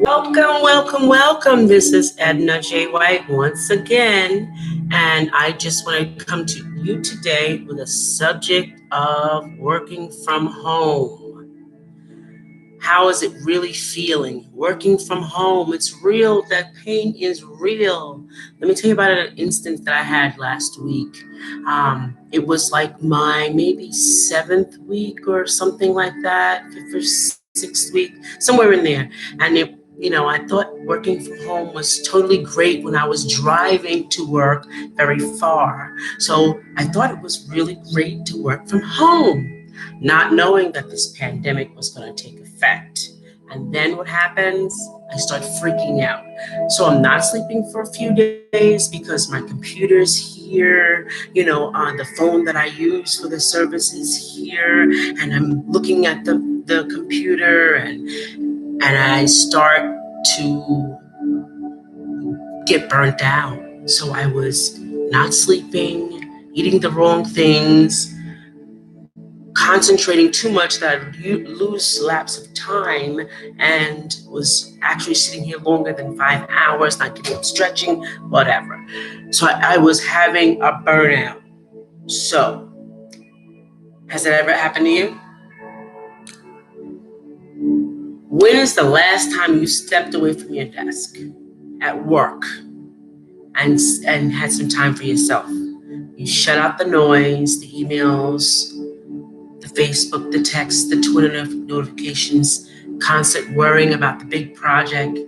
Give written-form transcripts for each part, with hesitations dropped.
Welcome. This is Edna J. White once again, and I just want to come to you today with a subject of working from home. How is it really feeling? Working from home, it's real. That pain is real. Let me tell you about an instance that I had last week. It was like my maybe seventh week or something like that, fifth or sixth week, somewhere in there. And I thought working from home was totally great when I was driving to work very far. So I thought it was really great to work from home, not knowing that this pandemic was going to take effect. And then what happens? I start freaking out. So I'm not sleeping for a few days because my computer's here, on the phone that I use for the service is here, and I'm looking at the computer and I start to get burnt out. So I was not sleeping, eating the wrong things, concentrating too much that I'd lose lapse of time, and was actually sitting here longer than 5 hours, not getting up stretching, whatever. So I was having a burnout. So, has that ever happened to you? When is the last time you stepped away from your desk at work and had some time for yourself? You shut out the noise, the emails, the Facebook, the text, the Twitter notifications, constant worrying about the big project,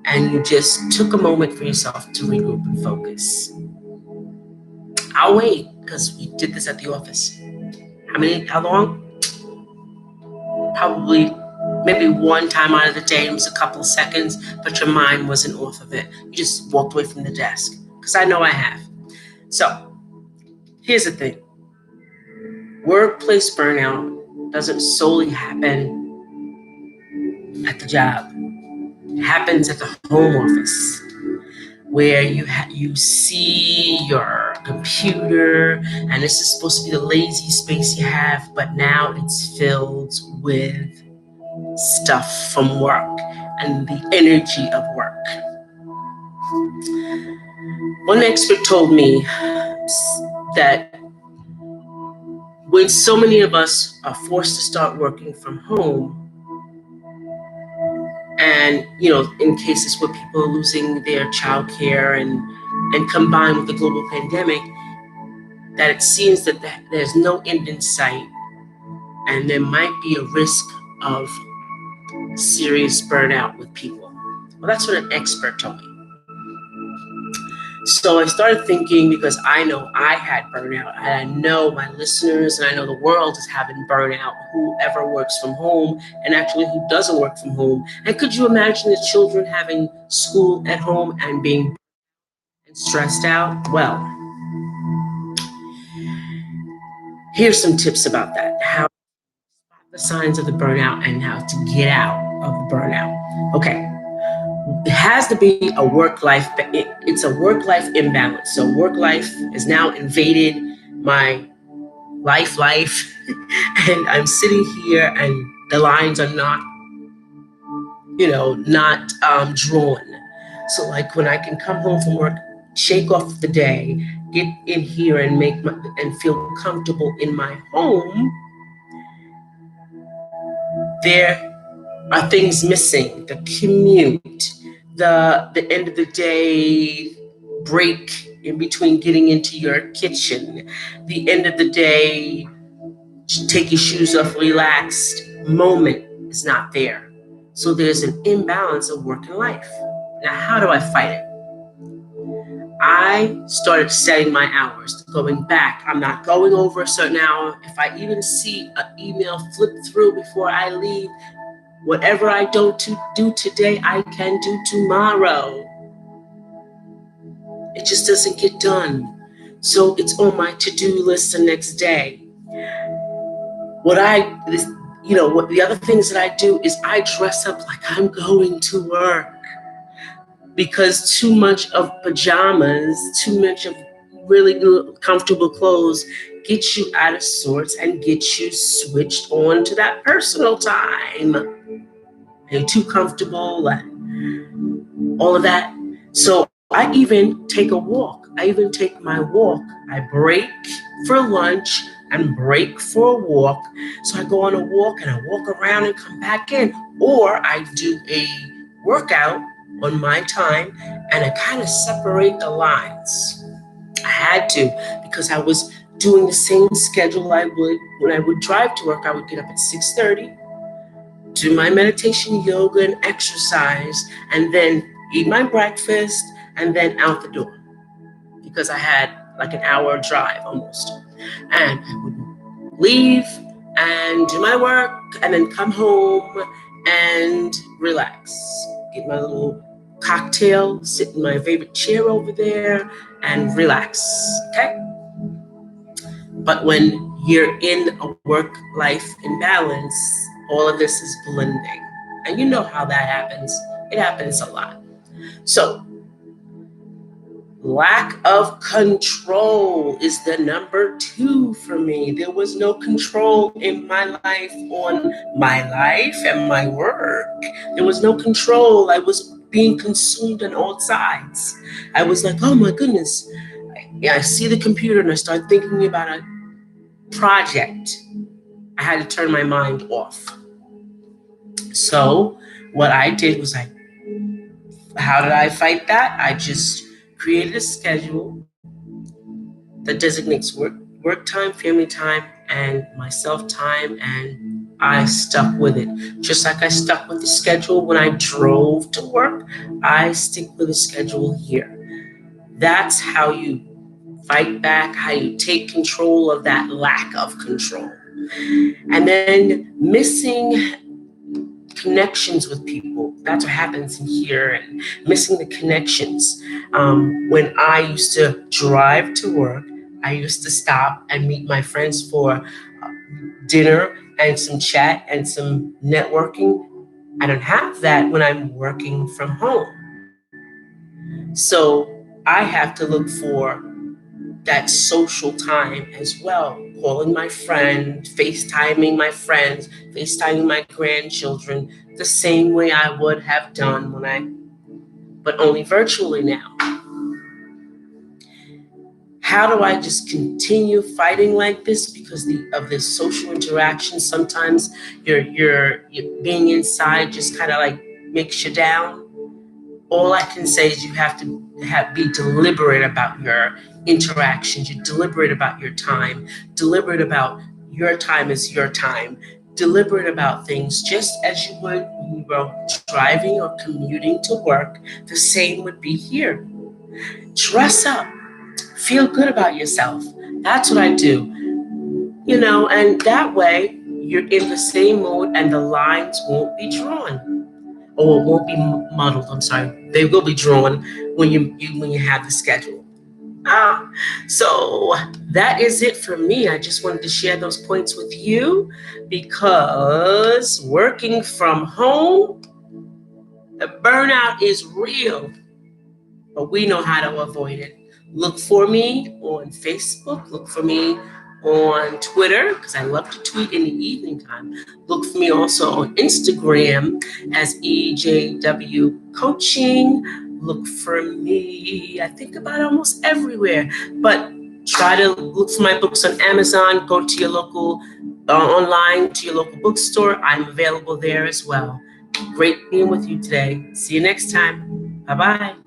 and you just took a moment for yourself to regroup and focus. I'll wait, because we did this at the office. How long? Probably maybe one time out of the day. It was a couple of seconds, but your mind wasn't off of it. You just walked away from the desk, because I know I have. So here's the thing. Workplace burnout doesn't solely happen at the job. It happens at the home office, where you see your computer, and this is supposed to be the lazy space you have, but now it's filled with stuff from work and the energy of work. One expert told me that when so many of us are forced to start working from home, and in cases where people are losing their childcare and combined with the global pandemic, that it seems that there's no end in sight, and there might be a risk of serious burnout with people. Well, that's what an expert told me. So I started thinking, because I know I had burnout, and I know my listeners, and I know the world is having burnout, whoever works from home, and actually who doesn't work from home. And could you imagine the children having school at home and being stressed out? Well, here's some tips about that. How to spot the signs of the burnout and how to get out of the burnout. Okay. It has to be a work-life, it's a work-life imbalance. So work-life has now invaded my life, and I'm sitting here and the lines are not drawn. So like when I can come home from work, shake off the day, get in here and and feel comfortable in my home, there are things missing. The commute, the end of the day break in between getting into your kitchen, the end of the day take your shoes off, relaxed moment is not there. So there's an imbalance of work and life. Now, how do I fight it? I started setting my hours, going back. I'm not going over a certain hour. If I even see an email flip through before I leave, whatever I don't do today, I can do tomorrow. It just doesn't get done. So it's on my to-do list the next day. What the other things that I do is I dress up like I'm going to work, because too much of pajamas, too much of really good, comfortable clothes get you out of sorts and get you switched on to that personal time. You're too comfortable and all of that. So I even take a walk. I even take my walk. I break for lunch and break for a walk. So I go on a walk and I walk around and come back in. Or I do a workout on my time and I kind of separate the lines. I had to because I was doing the same schedule I would when I would drive to work. I would get up at 6:30, do my meditation, yoga, and exercise, and then eat my breakfast, and then out the door because I had like an hour drive almost. And I would leave and do my work, and then come home and relax. Get my little cocktail, sit in my favorite chair over there, and relax. Okay? But when you're in a work-life imbalance, all of this is blending. And you know how that happens. It happens a lot. So, lack of control is the number 2 for me. There was no control in my life on my life and my work. There was no control. I was being consumed on all sides. I was like, oh my goodness. I see the computer and I start thinking about a project. I had to turn my mind off. So what I did was how did I fight that? I just created a schedule that designates work time, family time, and my self time, and I stuck with it. Just like I stuck with the schedule when I drove to work, I stick with the schedule here. That's how you fight back, how you take control of that lack of control. And then missing connections with people. That's what happens in here, and missing the connections. When I used to drive to work, I used to stop and meet my friends for dinner and some chat and some networking. I don't have that when I'm working from home. So I have to look for that social time as well. Calling my friend, FaceTiming my friends, FaceTiming my grandchildren, the same way I would have done but only virtually now. How do I just continue fighting like this because of this social interaction? Sometimes you're being inside just kind of like makes you down. All I can say is you have to be deliberate about your interactions. You're deliberate about your time. Deliberate about your time is your time. Deliberate about things just as you would when you were driving or commuting to work. The same would be here. Dress up. Feel good about yourself. That's what I do. And that way you're in the same mode and the lines won't be drawn. Or it won't be muddled. I'm sorry. They will be drawn when you have the schedule. So that is it for me. I just wanted to share those points with you because working from home, the burnout is real, but we know how to avoid it. Look for me on Facebook. Look for me on Twitter because I love to tweet in the evening time. Look for me also on Instagram as EJW Coaching. Look for me, I think about almost everywhere, but try to look for my books on Amazon. Go to your local, online to your local bookstore. I'm available there as well. Great being with you today. See you next time. Bye-bye.